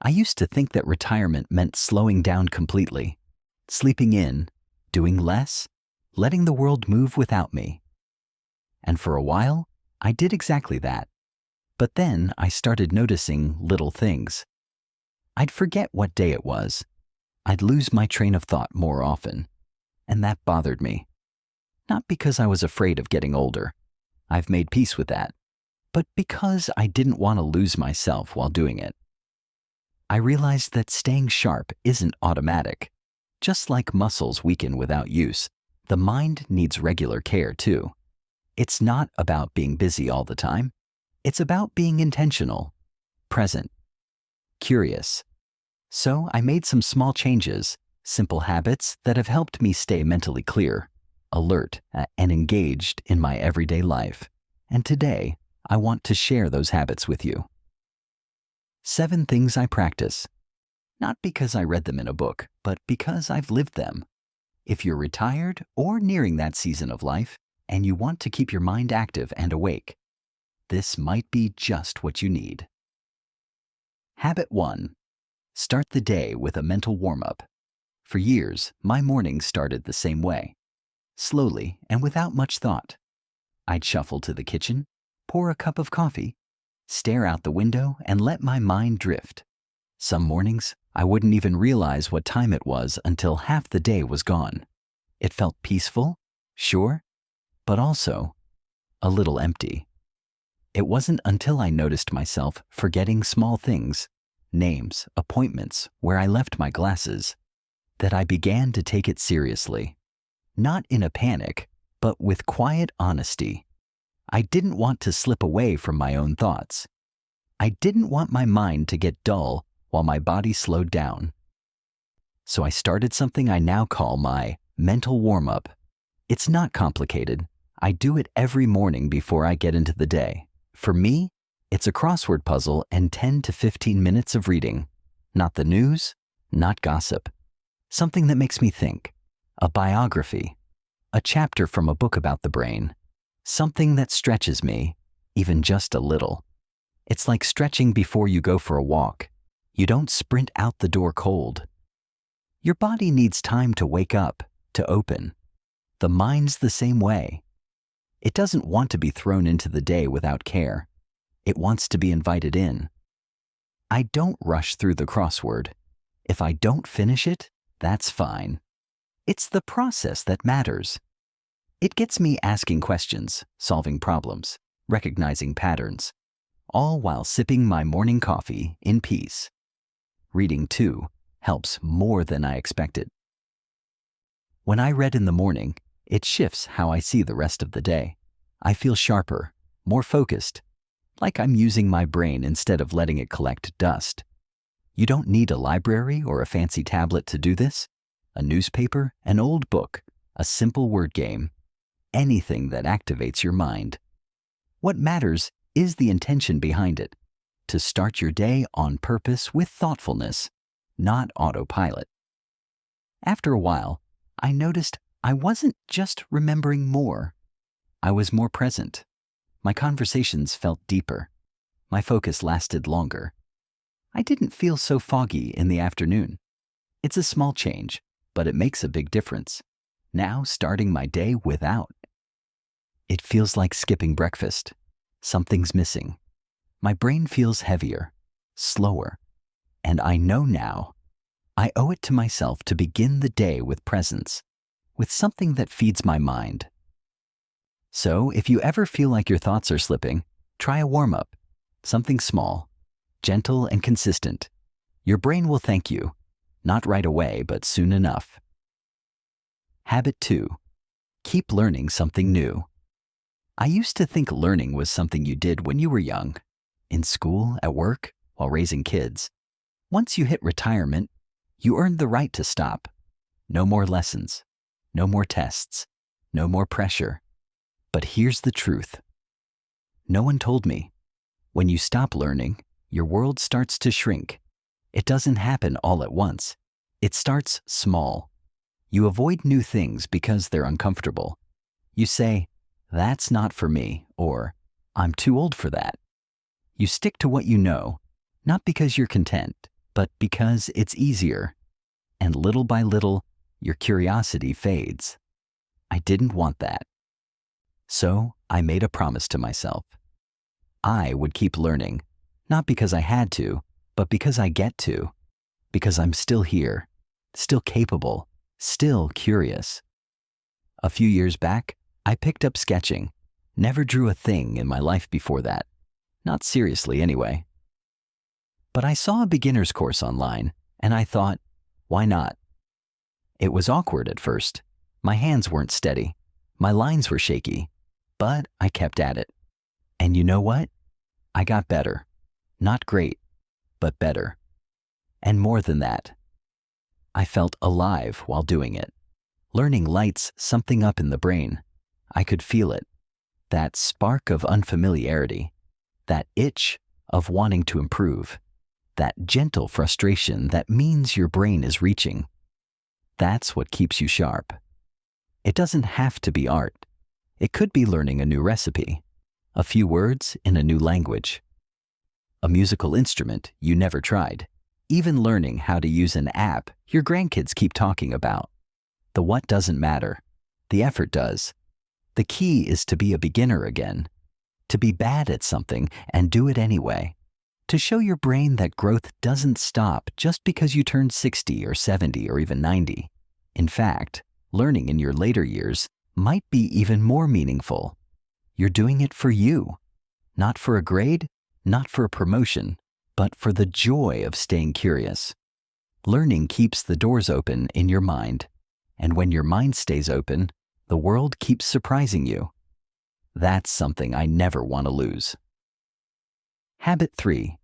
I used to think that retirement meant slowing down completely, sleeping in, doing less, letting the world move without me. And for a while, I did exactly that. But then I started noticing little things. I'd forget what day it was. I'd lose my train of thought more often. And that bothered me. Not because I was afraid of getting older. I've made peace with that. But because I didn't want to lose myself while doing it. I realized that staying sharp isn't automatic. Just like muscles weaken without use, the mind needs regular care too. It's not about being busy all the time. It's about being intentional, present, curious. So I made some small changes, simple habits that have helped me stay mentally clear, alert, and engaged in my everyday life. And today, I want to share those habits with you. 7 things I practice. Not because I read them in a book, but because I've lived them. If you're retired or nearing that season of life, and you want to keep your mind active and awake, this might be just what you need. Habit 1. Start the day with a mental warm-up. For years, my mornings started the same way. Slowly and without much thought. I'd shuffle to the kitchen, pour a cup of coffee, stare out the window, and let my mind drift. Some mornings, I wouldn't even realize what time it was until half the day was gone. It felt peaceful, sure, but also a little empty. It wasn't until I noticed myself forgetting small things, names, appointments, where I left my glasses, that I began to take it seriously. Not in a panic, but with quiet honesty. I didn't want to slip away from my own thoughts. I didn't want my mind to get dull while my body slowed down. So I started something I now call my mental warm-up. It's not complicated. I do it every morning before I get into the day. For me, it's a crossword puzzle and 10 to 15 minutes of reading. Not the news, not gossip. Something that makes me think. A biography. A chapter from a book about the brain. Something that stretches me, even just a little. It's like stretching before you go for a walk. You don't sprint out the door cold. Your body needs time to wake up, to open. The mind's the same way. It doesn't want to be thrown into the day without care. It wants to be invited in. I don't rush through the crossword. If I don't finish it, that's fine. It's the process that matters. It gets me asking questions, solving problems, recognizing patterns, all while sipping my morning coffee in peace. Reading, too, helps more than I expected. When I read in the morning, it shifts how I see the rest of the day. I feel sharper, more focused, like I'm using my brain instead of letting it collect dust. You don't need a library or a fancy tablet to do this. A newspaper, an old book, a simple word game, anything that activates your mind. What matters is the intention behind it, to start your day on purpose with thoughtfulness, not autopilot. After a while, I noticed I wasn't just remembering more. I was more present. My conversations felt deeper. My focus lasted longer. I didn't feel so foggy in the afternoon. It's a small change, but it makes a big difference. Now starting my day without. It feels like skipping breakfast. Something's missing. My brain feels heavier, slower, and I know now I owe it to myself to begin the day with presence, with something that feeds my mind. So if you ever feel like your thoughts are slipping, try a warm-up, something small, gentle and consistent. Your brain will thank you, not right away, but soon enough. Habit 2. Keep learning something new. I used to think learning was something you did when you were young, in school, at work, while raising kids. Once you hit retirement, you earned the right to stop. No more lessons, no more tests, no more pressure. But here's the truth. No one told me. When you stop learning, your world starts to shrink. It doesn't happen all at once. It starts small. You avoid new things because they're uncomfortable. You say, "That's not for me," or "I'm too old for that." You stick to what you know, not because you're content, but because it's easier. And little by little, your curiosity fades. I didn't want that. So I made a promise to myself. I would keep learning, not because I had to, but because I get to. Because I'm still here, still capable, still curious. A few years back, I picked up sketching. Never drew a thing in my life before that. Not seriously, anyway. But I saw a beginner's course online, and I thought, why not? It was awkward at first. My hands weren't steady. My lines were shaky. But I kept at it. And you know what? I got better. Not great, but better. And more than that, I felt alive while doing it. Learning lights something up in the brain. I could feel it. That spark of unfamiliarity. That itch of wanting to improve. That gentle frustration that means your brain is reaching. That's what keeps you sharp. It doesn't have to be art. It could be learning a new recipe, a few words in a new language, a musical instrument you never tried, even learning how to use an app your grandkids keep talking about. The what doesn't matter. The effort does. The key is to be a beginner again, to be bad at something and do it anyway, to show your brain that growth doesn't stop just because you turned 60 or 70 or even 90. In fact, learning in your later years might be even more meaningful. You're doing it for you, not for a grade, not for a promotion, but for the joy of staying curious. Learning keeps the doors open in your mind, and when your mind stays open, the world keeps surprising you. That's something I never want to lose. Habit 3.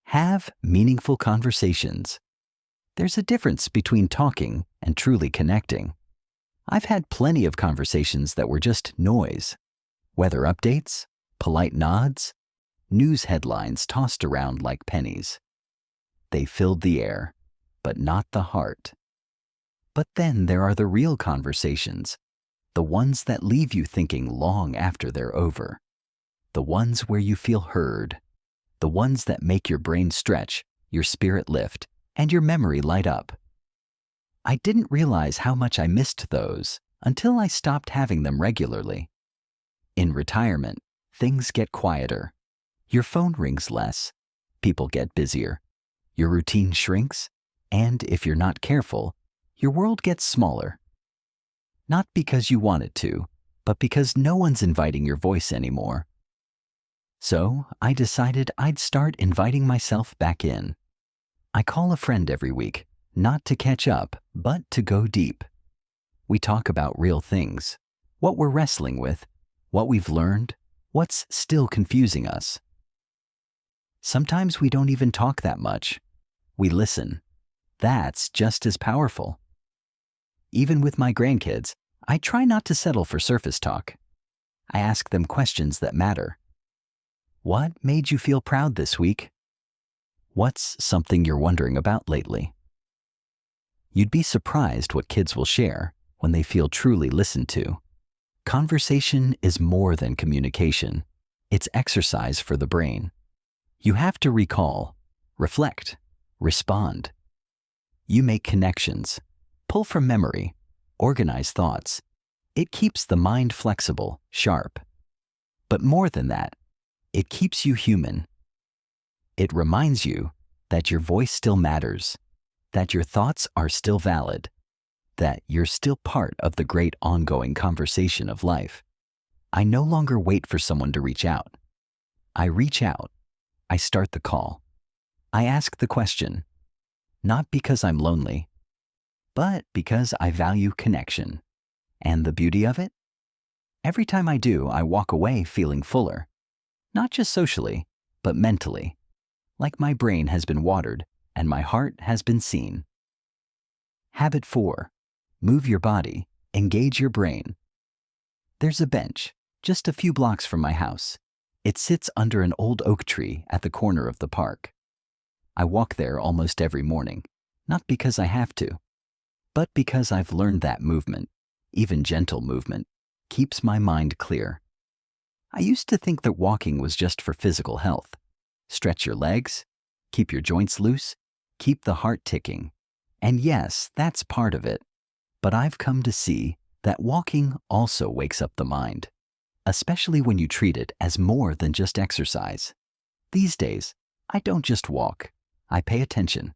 Have meaningful conversations. There's a difference between talking and truly connecting. I've had plenty of conversations that were just noise. Weather updates, polite nods, news headlines tossed around like pennies. They filled the air, but not the heart. But then there are the real conversations, the ones that leave you thinking long after they're over, the ones where you feel heard, the ones that make your brain stretch, your spirit lift, and your memory light up. I didn't realize how much I missed those until I stopped having them regularly. In retirement, things get quieter. Your phone rings less. People get busier. Your routine shrinks. And if you're not careful, your world gets smaller. Not because you want it to, but because no one's inviting your voice anymore. So I decided I'd start inviting myself back in. I call a friend every week, not to catch up, but to go deep. We talk about real things, what we're wrestling with, what we've learned, what's still confusing us. Sometimes we don't even talk that much. We listen. That's just as powerful. Even with my grandkids, I try not to settle for surface talk. I ask them questions that matter. What made you feel proud this week? What's something you're wondering about lately? You'd be surprised what kids will share when they feel truly listened to. Conversation is more than communication. It's exercise for the brain. You have to recall, reflect, respond. You make connections, pull from memory, organize thoughts. It keeps the mind flexible, sharp. But more than that, it keeps you human. It reminds you that your voice still matters, that your thoughts are still valid, that you're still part of the great ongoing conversation of life. I no longer wait for someone to reach out. I reach out. I start the call. I ask the question, not because I'm lonely, but because I value connection. And the beauty of it? Every time I do, I walk away feeling fuller, not just socially, but mentally, like my brain has been watered and my heart has been seen. Habit 4. Move your body, engage your brain. There's a bench just a few blocks from my house. It sits under an old oak tree at the corner of the park. I walk there almost every morning, not because I have to, but because I've learned that movement, even gentle movement, keeps my mind clear. I used to think that walking was just for physical health. Stretch your legs, keep your joints loose, keep the heart ticking. And yes, that's part of it. But I've come to see that walking also wakes up the mind, especially when you treat it as more than just exercise. These days, I don't just walk. I pay attention.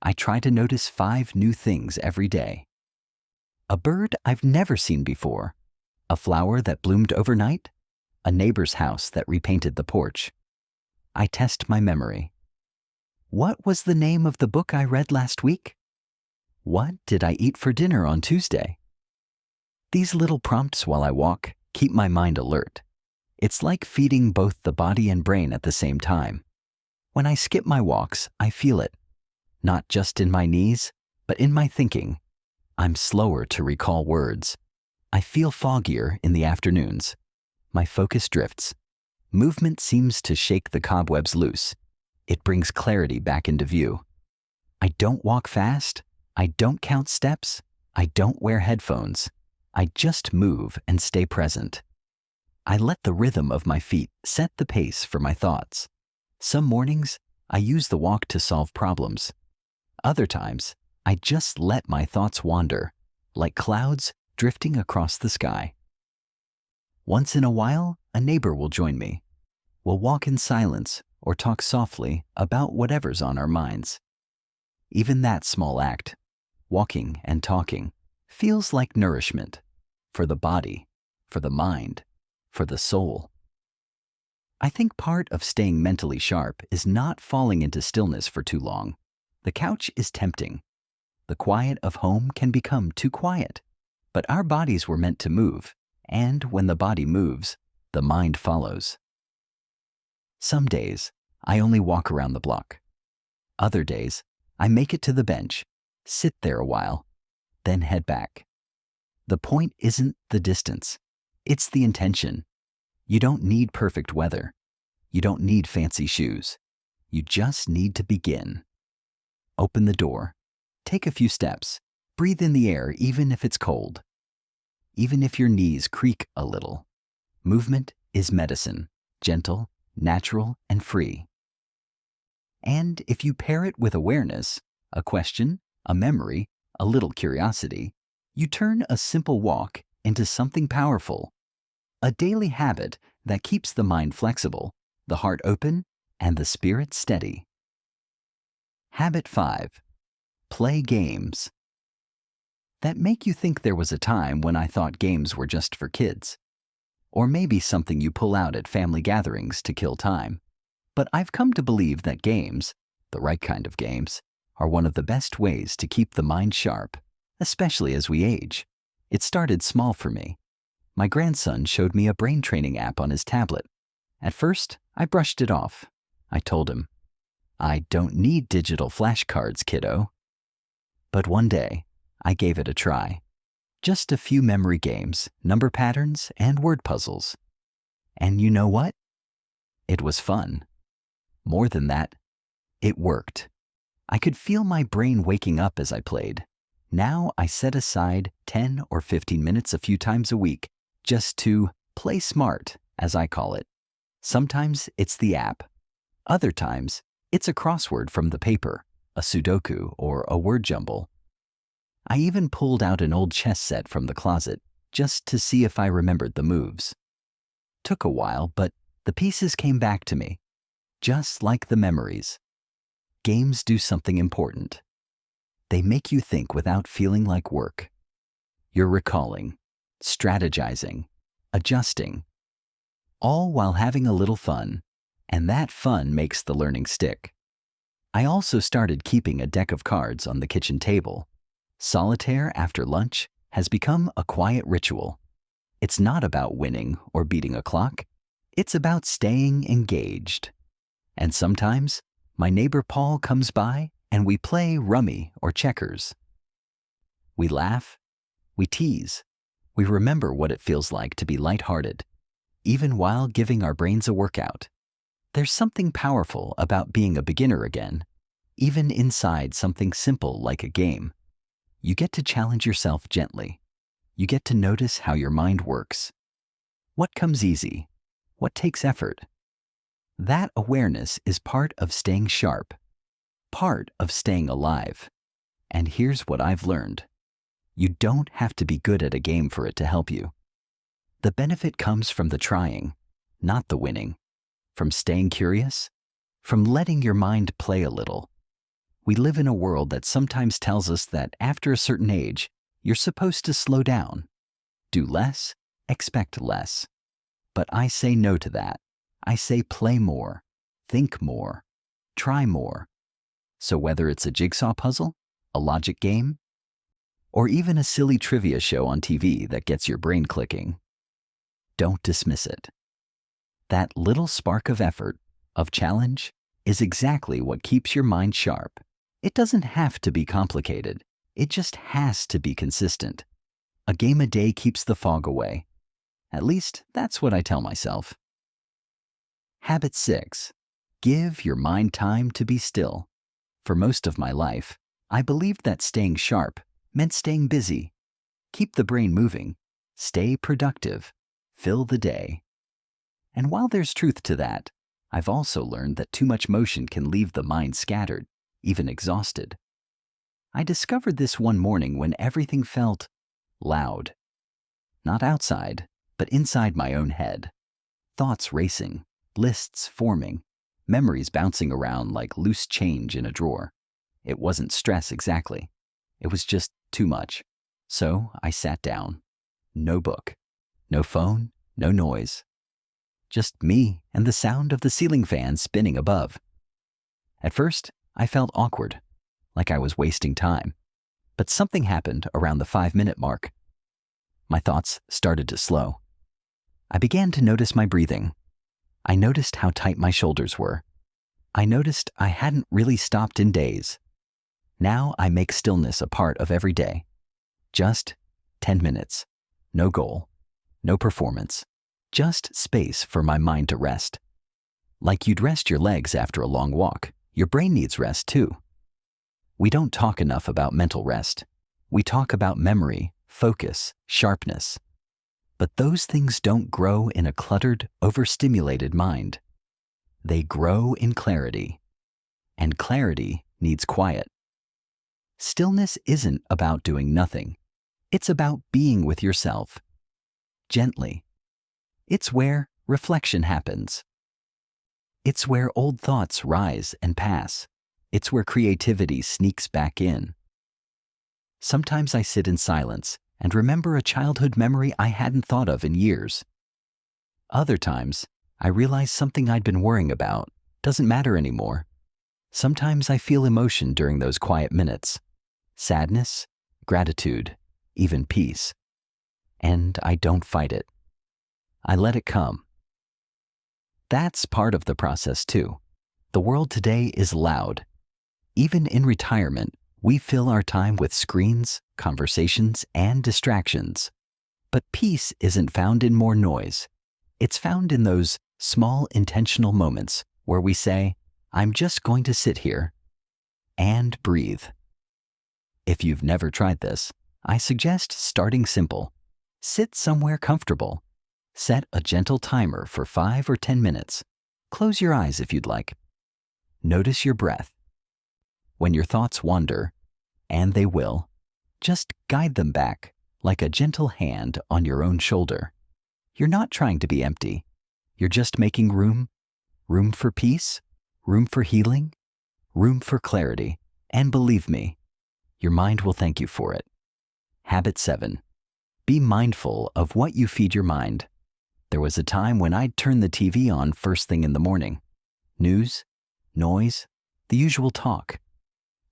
I try to notice 5 new things every day. A bird I've never seen before, a flower that bloomed overnight, a neighbor's house that repainted the porch. I test my memory. What was the name of the book I read last week? What did I eat for dinner on Tuesday? These little prompts while I walk keep my mind alert. It's like feeding both the body and brain at the same time. When I skip my walks, I feel it. Not just in my knees, but in my thinking. I'm slower to recall words. I feel foggier in the afternoons. My focus drifts. Movement seems to shake the cobwebs loose. It brings clarity back into view. I don't walk fast. I don't count steps. I don't wear headphones. I just move and stay present. I let the rhythm of my feet set the pace for my thoughts. Some mornings, I use the walk to solve problems. Other times, I just let my thoughts wander, like clouds drifting across the sky. Once in a while, a neighbor will join me. We'll walk in silence or talk softly about whatever's on our minds. Even that small act, walking and talking, feels like nourishment for the body, for the mind, for the soul. I think part of staying mentally sharp is not falling into stillness for too long. The couch is tempting. The quiet of home can become too quiet. But our bodies were meant to move, and when the body moves, the mind follows. Some days, I only walk around the block. Other days, I make it to the bench, sit there a while, then head back. The point isn't the distance, it's the intention. You don't need perfect weather. You don't need fancy shoes. You just need to begin. Open the door. Take a few steps. Breathe in the air even if it's cold. Even if your knees creak a little. Movement is medicine, gentle, natural, and free. And if you pair it with awareness, a question, a memory, a little curiosity, you turn a simple walk into something powerful. A daily habit that keeps the mind flexible, the heart open, and the spirit steady. Habit 5. Play games. That make you think there was a time when I thought games were just for kids. Or maybe something you pull out at family gatherings to kill time. But I've come to believe that games, the right kind of games, are one of the best ways to keep the mind sharp, especially as we age. It started small for me. My grandson showed me a brain training app on his tablet. At first, I brushed it off. I told him, "I don't need digital flashcards, kiddo." But one day, I gave it a try. Just a few memory games, number patterns, and word puzzles. And you know what? It was fun. More than that, it worked. I could feel my brain waking up as I played. Now I set aside 10 or 15 minutes a few times a week just to play smart, as I call it. Sometimes it's the app. Other times, it's a crossword from the paper, a Sudoku, or a word jumble. I even pulled out an old chess set from the closet just to see if I remembered the moves. Took a while, but the pieces came back to me, just like the memories. Games do something important. They make you think without feeling like work. You're recalling, strategizing, adjusting, all while having a little fun, and that fun makes the learning stick. I also started keeping a deck of cards on the kitchen table. Solitaire after lunch has become a quiet ritual. It's not about winning or beating a clock. It's about staying engaged. And sometimes, my neighbor Paul comes by and we play rummy or checkers. We laugh, we tease, we remember what it feels like to be lighthearted, even while giving our brains a workout. There's something powerful about being a beginner again, even inside something simple like a game. You get to challenge yourself gently. You get to notice how your mind works. What comes easy? What takes effort? That awareness is part of staying sharp. part of staying alive. And here's what I've learned. You don't have to be good at a game for it to help you. The benefit comes from the trying, not the winning. From staying curious, from letting your mind play a little. We live in a world that sometimes tells us that after a certain age, you're supposed to slow down. Do less, expect less. But I say no to that. I say play more, think more, try more. So whether it's a jigsaw puzzle, a logic game, or even a silly trivia show on TV that gets your brain clicking, don't dismiss it. That little spark of effort, of challenge, is exactly what keeps your mind sharp. It doesn't have to be complicated. It just has to be consistent. A game a day keeps the fog away. At least, that's what I tell myself. Habit 6. Give your mind time to be still. For most of my life, I believed that staying sharp meant staying busy. Keep the brain moving. Stay productive. Fill the day. And while there's truth to that, I've also learned that too much motion can leave the mind scattered, even exhausted. I discovered this one morning when everything felt loud. Not outside, but inside my own head. Thoughts racing, lists forming, memories bouncing around like loose change in a drawer. It wasn't stress exactly. It was just too much. So I sat down. No book, no phone, no noise. Just me and the sound of the ceiling fan spinning above. At first, I felt awkward, like I was wasting time. But something happened around the 5-minute mark. My thoughts started to slow. I began to notice my breathing. I noticed how tight my shoulders were. I noticed I hadn't really stopped in days. Now I make stillness a part of every day. Just 10 minutes. No goal. No performance. Just space for my mind to rest. Like you'd rest your legs after a long walk, your brain needs rest too. We don't talk enough about mental rest. We talk about memory, focus, sharpness. But those things don't grow in a cluttered, overstimulated mind. They grow in clarity. And clarity needs quiet. Stillness isn't about doing nothing. It's about being with yourself. Gently. It's where reflection happens. It's where old thoughts rise and pass. It's where creativity sneaks back in. Sometimes I sit in silence and remember a childhood memory I hadn't thought of in years. Other times, I realize something I'd been worrying about doesn't matter anymore. Sometimes I feel emotion during those quiet minutes. Sadness, gratitude, even peace. And I don't fight it. I let it come. That's part of the process too. The world today is loud. Even in retirement, we fill our time with screens, conversations, and distractions. But peace isn't found in more noise. It's found in those small intentional moments where we say, I'm just going to sit here and breathe. If you've never tried this, I suggest starting simple. Sit somewhere comfortable. Set a gentle timer for 5 or 10 minutes. Close your eyes if you'd like. Notice your breath. When your thoughts wander, and they will, just guide them back like a gentle hand on your own shoulder. You're not trying to be empty. You're just making room. Room for peace, room for healing, room for clarity. And believe me, your mind will thank you for it. Habit 7. Be mindful of what you feed your mind. There was a time when I'd turn the TV on first thing in the morning. News, noise, the usual talk.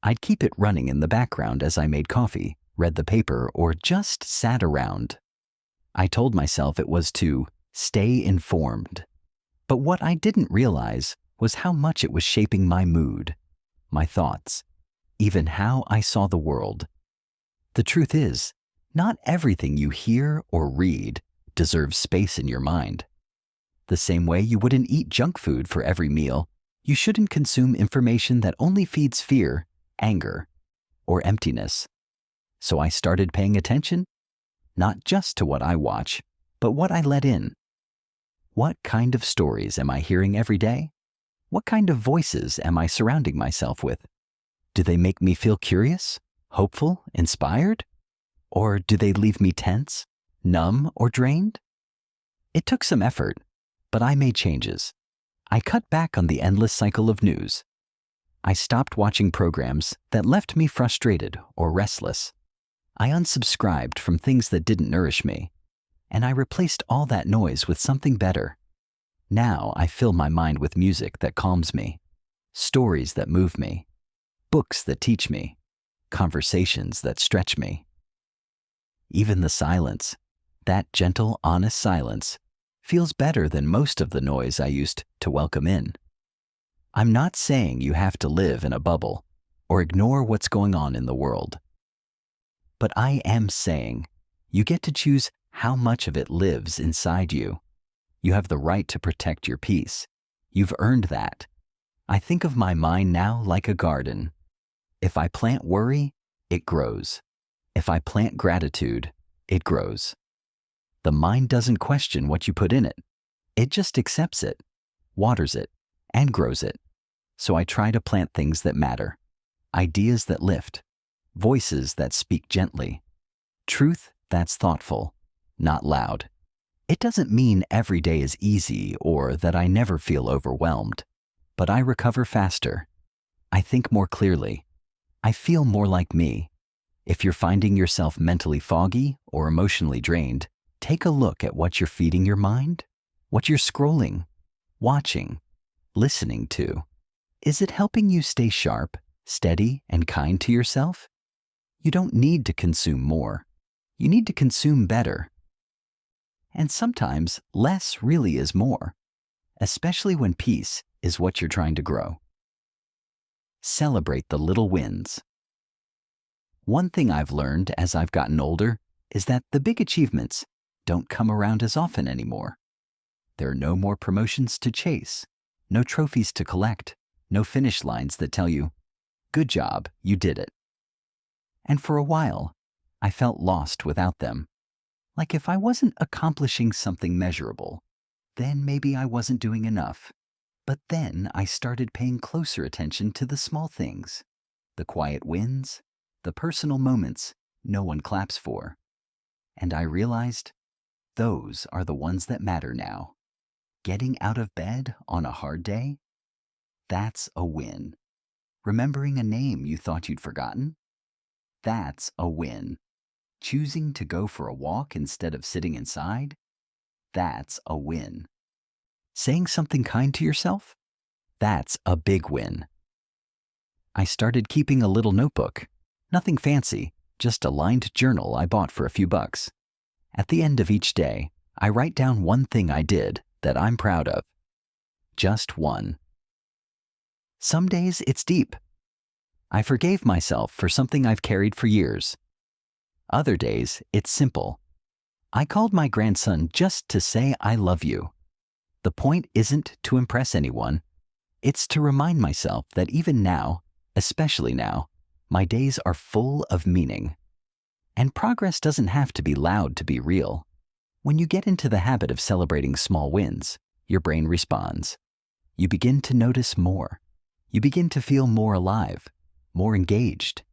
I'd keep it running in the background as I made coffee, read the paper, or just sat around. I told myself it was to stay informed. But what I didn't realize was how much it was shaping my mood, my thoughts, even how I saw the world. The truth is, not everything you hear or read deserves space in your mind. The same way you wouldn't eat junk food for every meal, you shouldn't consume information that only feeds fear, anger, or emptiness. So I started paying attention, not just to what I watch, but what I let in. What kind of stories am I hearing every day? What kind of voices am I surrounding myself with? Do they make me feel curious, hopeful, inspired? Or do they leave me tense, numb, or drained? It took some effort, but I made changes. I cut back on the endless cycle of news. I stopped watching programs that left me frustrated or restless. I unsubscribed from things that didn't nourish me, and I replaced all that noise with something better. Now I fill my mind with music that calms me, stories that move me, books that teach me, conversations that stretch me. Even the silence, that gentle, honest silence, feels better than most of the noise I used to welcome in. I'm not saying you have to live in a bubble or ignore what's going on in the world. But I am saying you get to choose how much of it lives inside you. You have the right to protect your peace. You've earned that. I think of my mind now like a garden. If I plant worry, it grows. If I plant gratitude, it grows. The mind doesn't question what you put in it. It just accepts it, waters it, and grows it. So I try to plant things that matter, ideas that lift, voices that speak gently, truth that's thoughtful, not loud. It doesn't mean every day is easy or that I never feel overwhelmed, but I recover faster. I think more clearly. I feel more like me. If you're finding yourself mentally foggy or emotionally drained, take a look at what you're feeding your mind, what you're scrolling, watching, listening to. Is it helping you stay sharp, steady, and kind to yourself? You don't need to consume more. You need to consume better. And sometimes less really is more, especially when peace is what you're trying to grow. Celebrate the little wins. One thing I've learned as I've gotten older is that the big achievements don't come around as often anymore. There are no more promotions to chase, no trophies to collect, no finish lines that tell you, "Good job, you did it." And for a while, I felt lost without them. Like if I wasn't accomplishing something measurable, then maybe I wasn't doing enough. But then I started paying closer attention to the small things, the quiet wins, the personal moments no one claps for. And I realized those are the ones that matter now. Getting out of bed on a hard day, that's a win. Remembering a name you thought you'd forgotten, that's a win. Choosing to go for a walk instead of sitting inside, that's a win. Saying something kind to yourself, that's a big win. I started keeping a little notebook. Nothing fancy, just a lined journal I bought for a few bucks. At the end of each day, I write down one thing I did that I'm proud of. Just one. Some days it's deep. I forgave myself for something I've carried for years. Other days it's simple. I called my grandson just to say I love you. The point isn't to impress anyone. It's to remind myself that even now, especially now, my days are full of meaning. And progress doesn't have to be loud to be real. When you get into the habit of celebrating small wins, your brain responds. You begin to notice more. You begin to feel more alive, more engaged.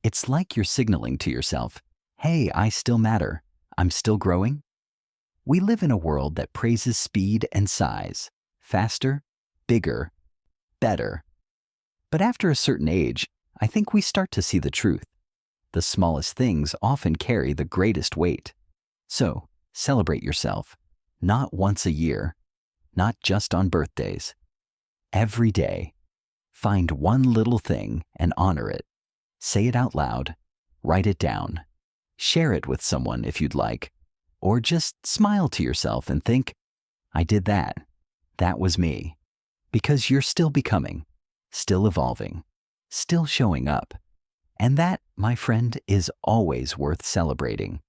It's like you're signaling to yourself, hey, I still matter. I'm still growing. We live in a world that praises speed and size, faster, bigger, better. But after a certain age, I think we start to see the truth. The smallest things often carry the greatest weight. So, celebrate yourself, not once a year, not just on birthdays. Every day, find one little thing and honor it. Say it out loud, write it down, share it with someone if you'd like, or just smile to yourself and think, I did that. That was me. Because you're still becoming, still evolving, still showing up. And that, my friend, is always worth celebrating.